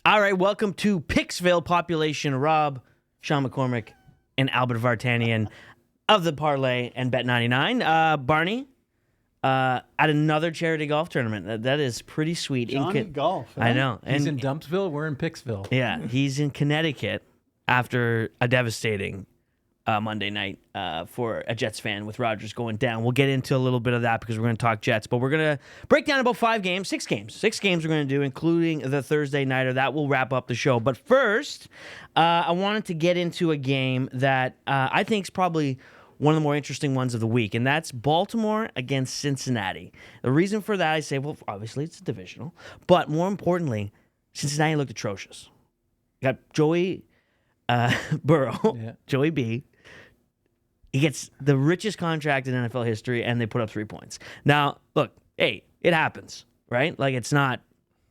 All right, welcome to Picksville. Population Rob, Sean McCormick, and Albert Vartanian of the Parlay and Bet99. Barney, at another charity golf tournament. That is pretty sweet. Johnny Golf. I know. He's in Dumpsville. We're in Picksville. Yeah, he's in Connecticut after a devastating Monday night for a Jets fan with Rodgers going down. We'll get into a little bit of that because we're going to talk Jets, but we're going to break down about six games we're going to do, including the Thursday nighter. That will wrap up the show. But first, I wanted to get into a game that I think is probably one of the more interesting ones of the week, and that's Baltimore against Cincinnati. The reason for that, I say, well, obviously it's divisional, but more importantly, Cincinnati looked atrocious. You got Joey Burrow, Joey B. He gets the richest contract in NFL history, and they put up 3 points. Now, look, hey, it happens, right? Like, it's not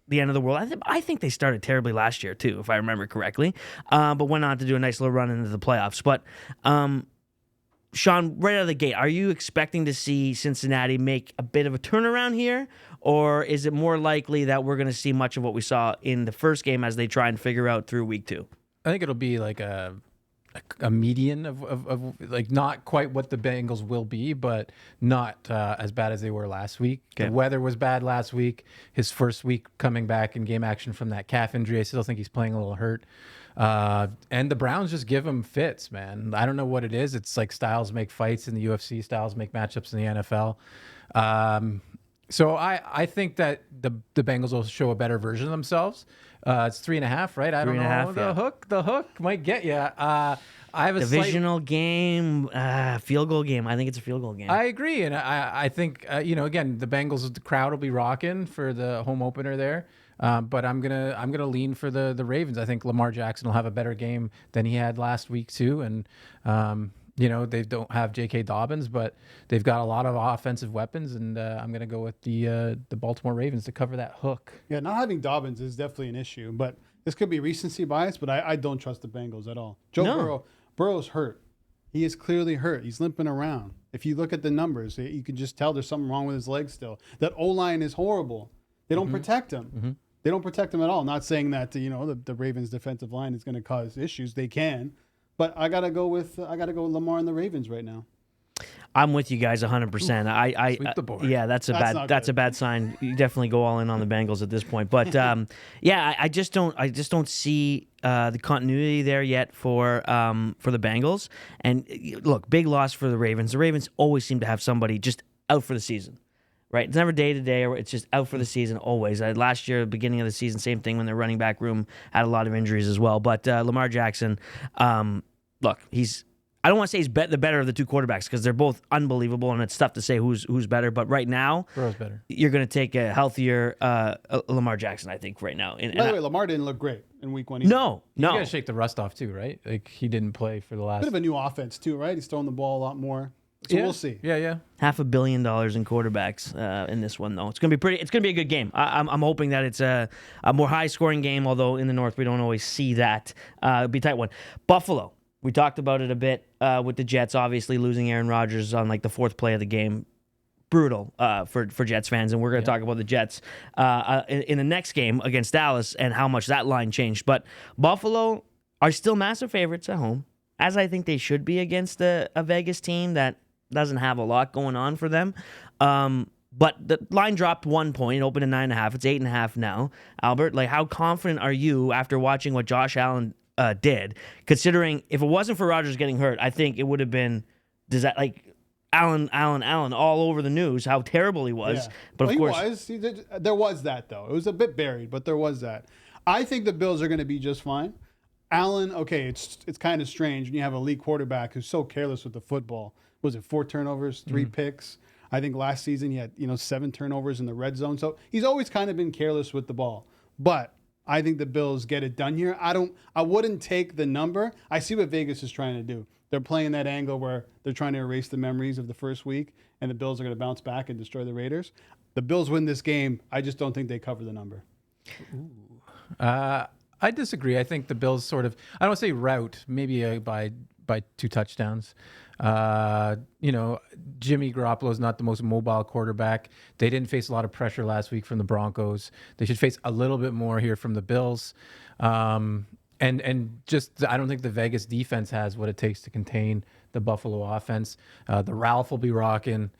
the end of the world. I think they started terribly last year, too, if I remember correctly, but went on to do a nice little run into the playoffs. But, Sean, right out of the gate, are you expecting to see Cincinnati make a bit of a turnaround here, or is it more likely that we're going to see much of what we saw in the first game as they try and figure out through week 2? I think it'll be like a median of like not quite what the Bengals will be, but not as bad as they were last week. Okay. The weather was bad last week. His first week coming back in game action from that calf injury, I still think he's playing a little hurt. And the Browns just give him fits, man. I don't know what it is. It's like styles make fights in the UFC, styles make matchups in the NFL. So I think that the Bengals will show a better version of themselves. It's 3.5, right? I don't know. 3.5, yeah. The hook might get you. I have a divisional game, field goal game. I think it's a field goal game. I agree, and I think again, the Bengals, the crowd will be rocking for the home opener there. But I'm gonna lean for the Ravens. I think Lamar Jackson will have a better game than he had last week too, and they don't have J.K. Dobbins, but they've got a lot of offensive weapons, and I'm going to go with the Baltimore Ravens to cover that hook. Yeah, not having Dobbins is definitely an issue, but this could be recency bias, but I don't trust the Bengals at all. Burrow's hurt. He is clearly hurt. He's limping around. If you look at the numbers, you can just tell there's something wrong with his legs still. That O-line is horrible. They don't protect him. Mm-hmm. They don't protect him at all. Not saying that the Ravens' defensive line is going to cause issues. They can. But I gotta go with Lamar and the Ravens right now. I'm with you guys 100%. I sweep the board. Yeah, that's a bad sign. You definitely go all in on the Bengals at this point. But I just don't see the continuity there yet for the Bengals. And look, big loss for the Ravens. The Ravens always seem to have somebody just out for the season. Right, it's never day to day, or it's just out for the season always. Last year, beginning of the season, same thing when their running back room had a lot of injuries as well. But Lamar Jackson, look, I don't want to say he's the better of the two quarterbacks because they're both unbelievable, and it's tough to say who's better. But right now, Burrow's better. You're going to take a healthier Lamar Jackson, I think, right now. By the way, Lamar didn't look great in week 1 either. No. You got to shake the rust off too, right? Like he didn't play for the last. Bit of a new offense too, right? He's throwing the ball a lot more. So we'll see. Yeah. $500 million in quarterbacks in this one, though. It's gonna be a good game. I'm hoping that it's a more high scoring game. Although in the North we don't always see that. It'll be a tight one. Buffalo. We talked about it a bit with the Jets. Obviously losing Aaron Rodgers on like the fourth play of the game. Brutal for Jets fans, and we're going to talk about the Jets in the next game against Dallas and how much that line changed. But Buffalo are still massive favorites at home, as I think they should be against a Vegas team that doesn't have a lot going on for them. But the line dropped 1 point. It opened at 9.5. It's 8.5 now. Albert, like, how confident are you after watching what Josh Allen did? Considering if it wasn't for Rodgers getting hurt, I think it would have been Allen all over the news how terrible he was. Yeah. But of course, there was that though. It was a bit buried, but there was that. I think the Bills are going to be just fine. Allen, okay, it's kind of strange when you have an elite quarterback who's so careless with the football. Was it 4 turnovers, 3 picks? I think last season he had 7 turnovers in the red zone. So he's always kind of been careless with the ball. But I think the Bills get it done here. I wouldn't take the number. I see what Vegas is trying to do. They're playing that angle where they're trying to erase the memories of the first week, and the Bills are going to bounce back and destroy the Raiders. The Bills win this game. I just don't think they cover the number. I disagree. I think the Bills sort of, I don't want to say route, maybe by by 2 touchdowns. Jimmy Garoppolo is not the most mobile quarterback. They didn't face a lot of pressure last week from the Broncos. They should face a little bit more here from the Bills. And just I don't think the Vegas defense has what it takes to contain the Buffalo offense. The Ralph will be rocking.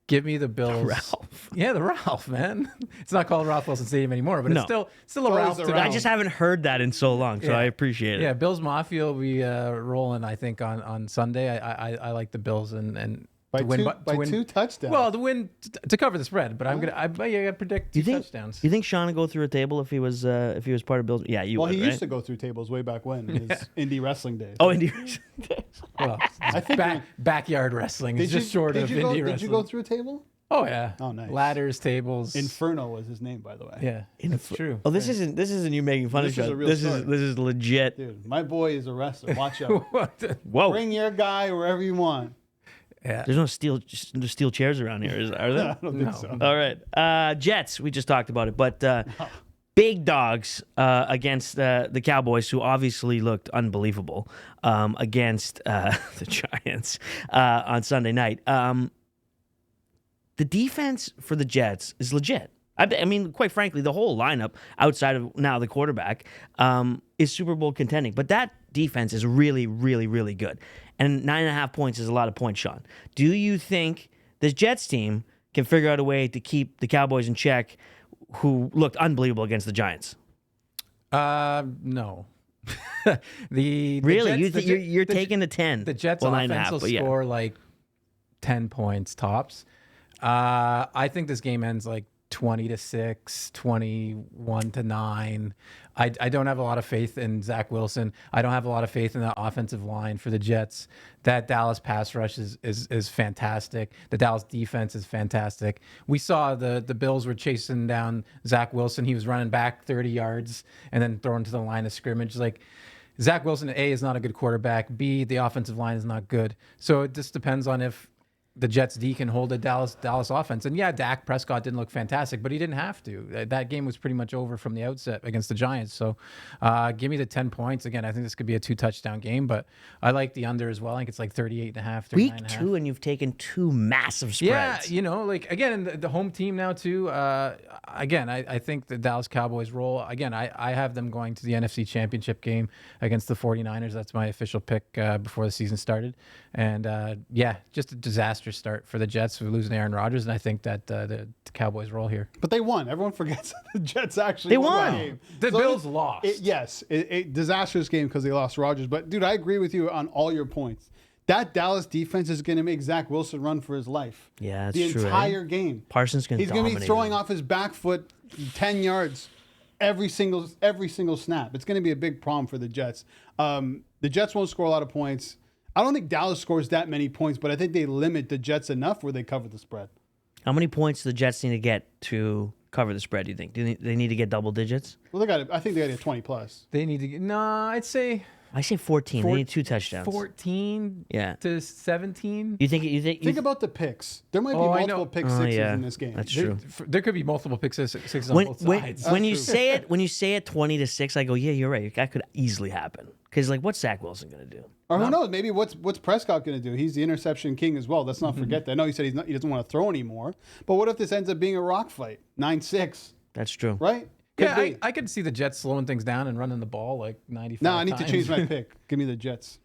Give me the Bills. Ralph. Yeah, the Ralph, man. It's not called Ralph Wilson Stadium anymore, but it's still a Ralph. I just haven't heard that in so long, so I appreciate it. Yeah, Bills Mafia will be rolling, I think, on Sunday. I like the Bills and by to win by 2 touchdowns. Well, to win to cover the spread, but I predict 2 touchdowns. You think Sean would go through a table if he was part of Bills? Yeah, you would. Well, he right? used to go through tables way back when in his indie wrestling days. Oh, indie wrestling days. Well, I think backyard wrestling is just short of indie wrestling. Did you go through a table? Oh yeah. Oh nice. Ladders, tables. Inferno was his name, by the way. Yeah, that's true. Oh, this isn't you making fun of Sean. This is legit. Dude, my boy is a wrestler. Watch out. Whoa. Bring your guy wherever you want. Yeah. There's no steel chairs around here, are there? I don't think so. All right. Jets, we just talked about it, but big dogs against the Cowboys, who obviously looked unbelievable against the Giants on Sunday night. The defense for the Jets is legit. I mean, quite frankly, the whole lineup outside of now the quarterback is Super Bowl contending. But that defense is really, really, really good. And 9.5 points is a lot of points, Sean. Do you think this Jets team can figure out a way to keep the Cowboys in check, who looked unbelievable against the Giants? No. Really? You're taking the 10. The Jets' well, offense will score like 10 points tops. I think this game ends like 20-6, 21-9. I don't have a lot of faith in Zach Wilson. I don't have a lot of faith in the offensive line for the Jets. That Dallas pass rush is fantastic. The Dallas defense is fantastic. We saw the Bills were chasing down Zach Wilson. He was running back 30 yards and then throwing to the line of scrimmage. Like, Zach Wilson, A, is not a good quarterback. B, the offensive line is not good. So it just depends on if the Jets D can hold a Dallas offense. And yeah, Dak Prescott didn't look fantastic, but he didn't have to. That game was pretty much over from the outset against the Giants. So give me the 10 points. Again, I think this could be a 2-touchdown game, but I like the under as well. I think it's like 38.5, 39.5. Week 2, and you've taken 2 massive spreads. Yeah, like, again, the home team now, too. Again, I think the Dallas Cowboys roll. Again, I have them going to the NFC Championship game against the 49ers. That's my official pick before the season started. And, just a disaster start for the Jets for losing Aaron Rodgers, and I think that the Cowboys roll here. But they won. Everyone forgets the Jets actually won. The game. The Bills lost. Disastrous game because they lost Rodgers. But, dude, I agree with you on all your points. That Dallas defense is going to make Zach Wilson run for his life. Yeah, that's the true. The entire game. Parsons can. He's going to be throwing off his back foot 10 yards every single snap. It's going to be a big problem for the Jets. The Jets won't score a lot of points. I don't think Dallas scores that many points, but I think they limit the Jets enough where they cover the spread. How many points do the Jets need to get to cover the spread, do you think? Do they need to get double digits? Well, I think they got to get 20 plus. They need to get, I say 14. They need 2 touchdowns. 14 to 17. You think about the picks. There might be multiple pick sixes in this game. That's true. There could be multiple pick sixes on both sides. When you say it 20-6, I go, yeah, you're right. That could easily happen. Because, like, what's Zach Wilson going to do? Or who knows? Maybe what's Prescott going to do? He's the interception king as well. Let's not forget that. I know he said he doesn't want to throw anymore. But what if this ends up being a rock fight? 9-6. That's true. Right? I could see the Jets slowing things down and running the ball like 95 No, I need to change my pick. Give me the Jets.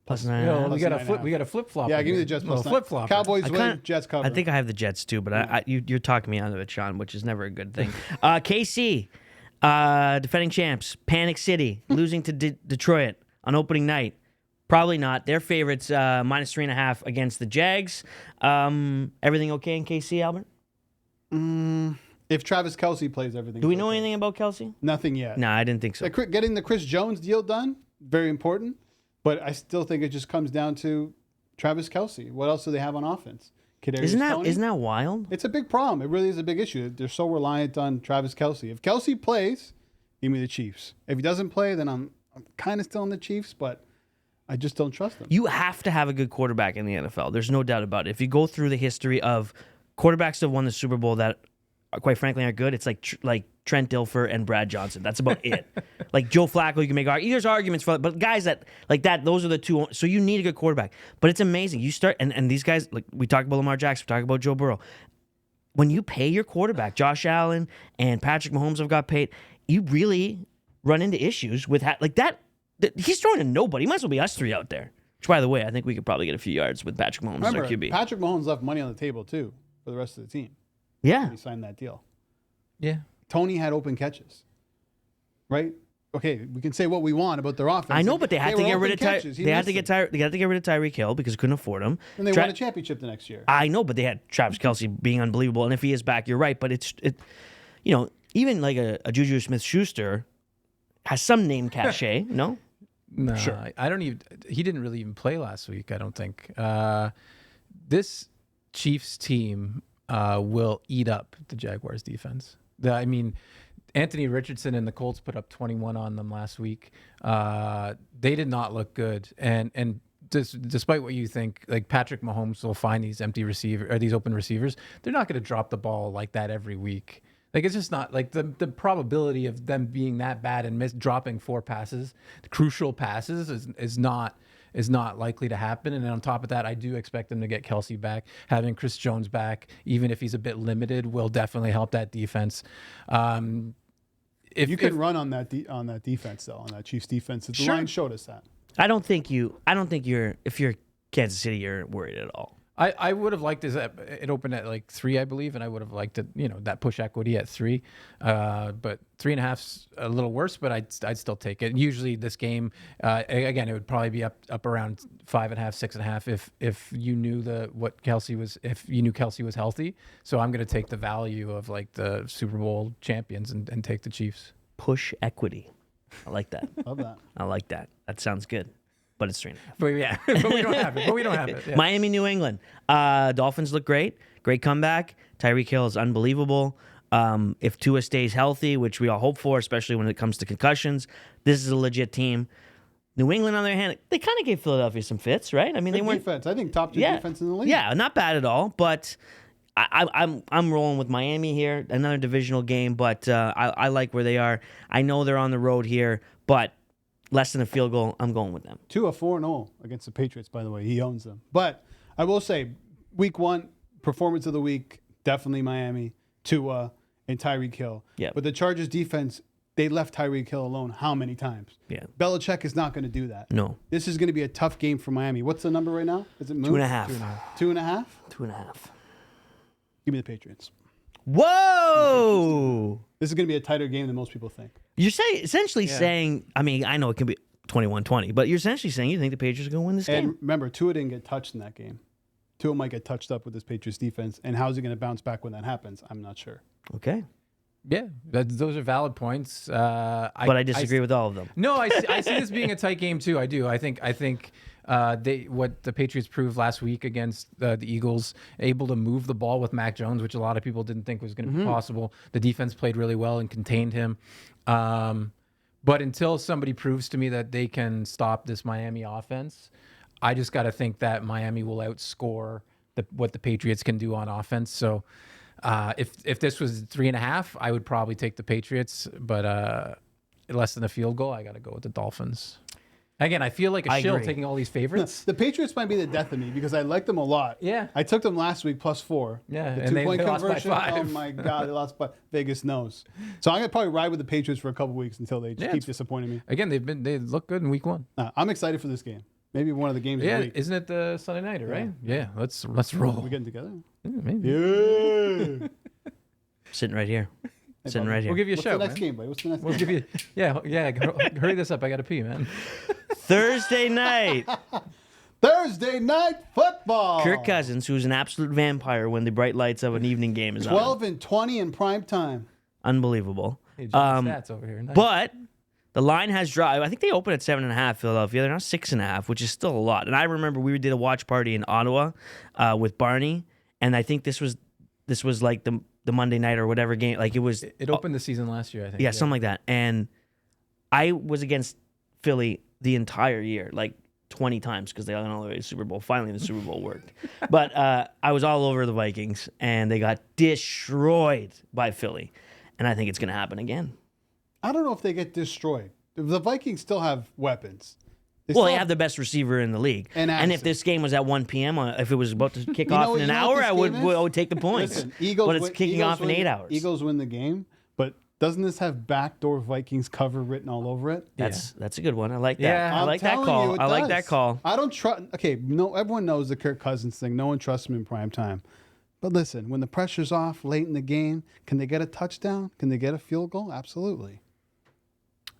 Plus 9. We got a flip flop. Yeah, give me the Jets plus 9. Flip flop. Cowboys win, Jets cover. I think I have the Jets too, but you're talking me out of it, Sean, which is never a good thing. KC, defending champs, Panic City, losing to Detroit on opening night. Probably not. Their favorites minus 3.5 against the Jags. Everything okay in KC, Albert? If Travis Kelce plays, everything. Do we know anything about Kelce? Nothing yet. No, I didn't think so. Getting the Chris Jones deal done, very important. But I still think it just comes down to Travis Kelce. What else do they have on offense? Isn't that wild? It's a big problem. It really is a big issue. They're so reliant on Travis Kelce. If Kelce plays, give me the Chiefs. If he doesn't play, then I'm kind of still on the Chiefs, but I just don't trust them. You have to have a good quarterback in the NFL. There's no doubt about it. If you go through the history of quarterbacks that have won the Super Bowl that, quite frankly, aren't good, it's like Trent Dilfer and Brad Johnson. That's about it. Like Joe Flacco, you can make there's arguments for it, but guys that like that, those are the two. So you need a good quarterback. But it's amazing. You start and these guys, like we talked about Lamar Jackson, we talked about Joe Burrow. When you pay your quarterback, Josh Allen and Patrick Mahomes have got paid, you really run into issues with like that. He's throwing to nobody. He might as well be us three out there. Which, by the way, I think we could probably get a few yards with Patrick Mahomes as our QB. Patrick Mahomes left money on the table too for the rest of the team. Yeah, he signed that deal. Yeah, Tony had open catches, right? Okay, we can say what we want about their offense. I know, but they had to get rid of They had to get rid of Tyreek Hill because they couldn't afford him. And they won a championship the next year. I know, but they had Travis Kelce being unbelievable, and if he is back, you're right. But even like a Juju Smith-Schuster has some name cachet. No, sure. I don't even. He didn't really even play last week. I don't think. This Chiefs team will eat up the Jaguars defense. I mean, Anthony Richardson and the Colts put up 21 on them last week. They did not look good, and despite what you think, like Patrick Mahomes will find these these open receivers. They're not going to drop the ball like that every week. Like it's just not like the probability of them being that bad and dropping 4 passes, crucial passes, is not likely to happen. And then on top of that, I do expect them to get Kelce back. Having Chris Jones back, even if he's a bit limited, will definitely help that defense. If you can run on that defense though, on that Chiefs defense, the line showed us that. I don't think if you're Kansas City, you're worried at all. I would have liked it opened at like 3, I believe, and I would have liked it, that push equity at 3. But 3.5's a little worse, but I'd still take it. Usually this game, again, it would probably be up around 5.5, 6.5 if you knew if you knew Kelce was healthy. So I'm going to take the value of like the Super Bowl champions and take the Chiefs. Push equity. I like that. Love that. I like that. That sounds good. But it's 3.5. But yeah, but we don't have it. Yeah. Miami, New England. Dolphins look great. Great comeback. Tyreek Hill is unbelievable. If Tua stays healthy, which we all hope for, especially when it comes to concussions, this is a legit team. New England, on the other hand, they kind of gave Philadelphia some fits, right? I mean, they weren't defense. I think top 2 defense in the league. Yeah, not bad at all. But I'm rolling with Miami here. Another divisional game, but I like where they are. I know they're on the road here, but less than a field goal, I'm going with them. Tua 4-0 against the Patriots, by the way. He owns them. But I will say, week 1, performance of the week, definitely Miami, Tua, and Tyreek Hill. Yeah. But the Chargers defense, they left Tyreek Hill alone how many times? Yeah. Belichick is not going to do that. No. This is going to be a tough game for Miami. What's the number right now? Is it moved? 2.5. 2.5? 2.5. Give me the Patriots. Whoa! This is going to be a tighter game than most people think. You're essentially saying, I mean, I know it can be 21-20, but you're essentially saying you think the Patriots are going to win this game. And remember, Tua didn't get touched in that game. Tua might get touched up with this Patriots defense. And how's he going to bounce back when that happens? I'm not sure. Okay. Yeah, those are valid points. But I disagree with all of them. No, I see this being a tight game too. I do. I think what the Patriots proved last week against the Eagles, able to move the ball with Mac Jones, which a lot of people didn't think was going to be possible. The defense played really well and contained him. But until somebody proves to me that they can stop this Miami offense, I just got to think that Miami will outscore what the Patriots can do on offense. So if this was 3.5, I would probably take the Patriots. But less than a field goal, I got to go with the Dolphins. Again, I feel like a shill taking all these favorites. The Patriots might be the death of me because I like them a lot. Yeah. I took them last week +4. Yeah. The And 2-point they lost by conversion. 5. Oh my God, they lost by Vegas knows. So I'm going to probably ride with the Patriots for a couple weeks until they just keep disappointing me. Again, they look good in week 1. I'm excited for this game. Maybe one of the games of the week. Isn't it the Sunday nighter, right? Yeah. Let's roll. Are we getting together? Maybe. Yeah. Sitting right here. Sitting right here. We'll give you a What's show. the next game, buddy? What's the next We'll game? give you. Yeah. Hurry this up. I got to pee, man. Thursday night. Thursday night football. Kirk Cousins, who's an absolute vampire when the bright lights of an evening game is 12 on. and 20 in prime time. Unbelievable. Hey, stats over here. Nice. But the line has dropped. I think they opened at 7.5, Philadelphia. They're now 6.5, which is still a lot. And I remember we did a watch party in Ottawa with Barney, and I think this was like the Monday night or whatever game. Like it was. It opened the season last year, I think. Yeah, something like that. And I was against Philly the entire year, like 20 times because they got all the way to the Super Bowl. Finally, the Super Bowl worked. But I was all over the Vikings, and they got destroyed by Philly. And I think it's going to happen again. I don't know if they get destroyed. The Vikings still have weapons. Well, they have the best receiver in the league. And if this game was at 1 p.m., if it was about to kick You know off in what- an you know what hour, this game I would take the points. Listen, Eagles but it's win- kicking Eagles off in win- 8 hours. Eagles win the game, but doesn't this have backdoor Vikings cover written all over it? That's a good one. I like that. Yeah. I like that telling call. you, it I like does. that call. I don't trust. Okay, no, everyone knows the Kirk Cousins thing. No one trusts him in prime time. But listen, when the pressure's off late in the game, can they get a touchdown? Can they get a field goal? Absolutely.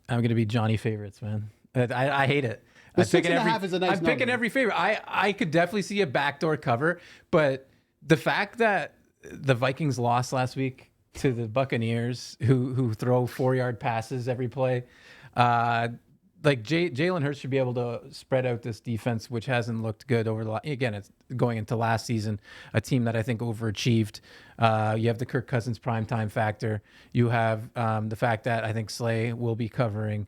I'm going to be Johnny favorites, man. I hate it. The 6.5 is a nice I'm picking number. every favorite. I could definitely see a backdoor cover, but the fact that the Vikings lost last week to the Buccaneers, who throw 4-yard passes every play, like Jalen Hurts should be able to spread out this defense, which hasn't looked good over the. Again, it's going into last season, a team that I think overachieved. You have the Kirk Cousins primetime factor. You have the fact that I think Slay will be covering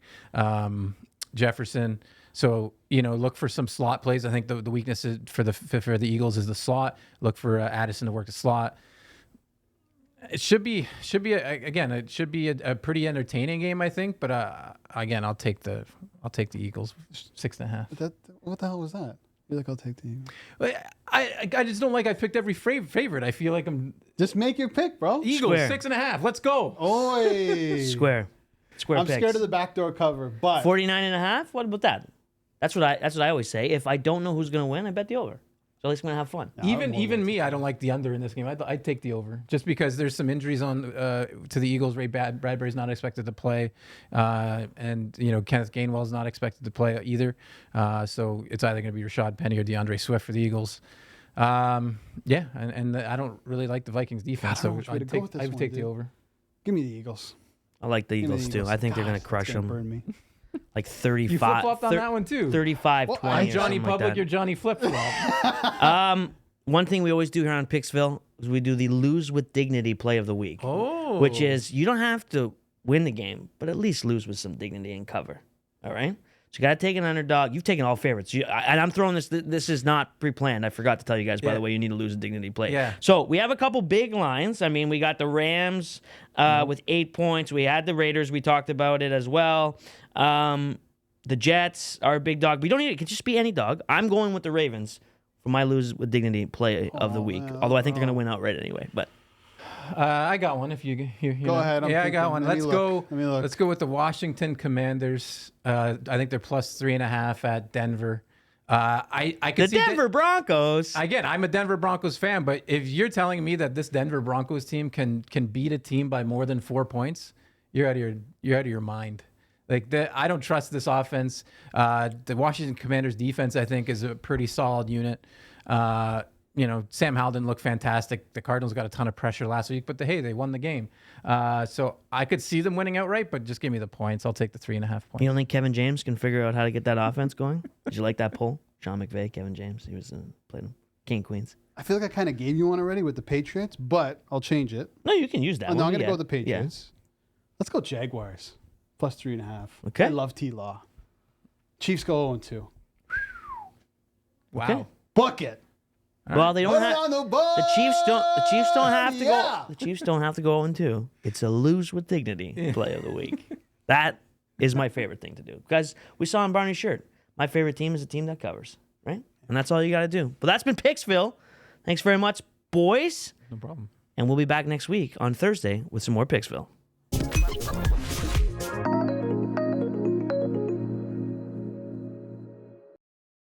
Jefferson. So, look for some slot plays. I think the weakness is for the Eagles is the slot. Look for Addison to work the slot. It should be a pretty entertaining game, I think. But again, I'll take the Eagles 6.5. What the hell was that? You're like, I'll take the Eagles. I just don't like I picked every favorite. I feel like I'm Just make your pick, bro. Eagles Square. 6.5. Let's go. Oi. Square I'm picks. scared of the backdoor cover, but 49.5? What about that? That's what I always say. If I don't know who's going to win, I bet the over. So at least I'm going to have fun. Even me, I don't like the under in this game. I'd take the over just because there's some injuries on to the Eagles. Ray Bradbury's not expected to play, and Kenneth Gainwell's not expected to play either. So it's either going to be Rashad Penny or DeAndre Swift for the Eagles. And I don't really like the Vikings defense, God, I don't know so which way to go with this I would one, take the dude. over. give me the Eagles. I like the Give me Eagles too. I think they're going to God, crush it's gonna them. Burn me. Like 35. You flip-flopped on that one too. 35, Well, 20 I'm or Johnny something like Public, that. you're Johnny Flip Flop. One thing we always do here on Picksville is we do the lose with dignity play of the week. Oh. Which is you don't have to win the game, but at least lose with some dignity and cover. All right? So you got to take an underdog. You've taken all favorites. And I'm throwing this. This is not pre-planned. I forgot to tell you guys, by the way, you need to lose a dignity play. Yeah. So we have a couple big lines. I mean, we got the Rams with 8 points. We had the Raiders. We talked about it as well. The Jets are a big dog. We don't need it. It could just be any dog. I'm going with the Ravens for my lose with dignity play of the week. Although I think they're going to win outright anyway. But I got one. If you Go ahead, I'm I thinking. got one. Let me look. Let me look. Let's go with the Washington Commanders. I think they're plus 3.5 at Denver. I the could see Denver Broncos. Again, I'm a Denver Broncos fan, but if you're telling me that this Denver Broncos team can beat a team by more than 4 points, you're out of your mind. Like I don't trust this offense. The Washington Commanders defense, I think, is a pretty solid unit. Sam Howell didn't look fantastic. The Cardinals got a ton of pressure last week, but they won the game. So I could see them winning outright, but just give me the points. I'll take the 3.5 points. You don't think Kevin James can figure out how to get that offense going? Did you like that poll? Sean McVay, Kevin James. He was playing King Queens. I feel like I kind of gave you one already with the Patriots, but I'll change it. No, you can use that Oh, one. no, I'm going to yeah. go with the Patriots. Let's go Jaguars. Plus 3.5. Okay. I love T-Law. Chiefs go 0-2. Wow. Okay. Bucket. Well, they don't Put it have on the board. the Chiefs don't have to Yeah. go. The Chiefs don't have to go 0-2. It's a lose with dignity play of the week. That is my favorite thing to do because we saw on Barney's shirt. My favorite team is a team that covers, right? And that's all you got to do. But that's been Picksville. Thanks very much, boys. No problem. And we'll be back next week on Thursday with some more Picksville.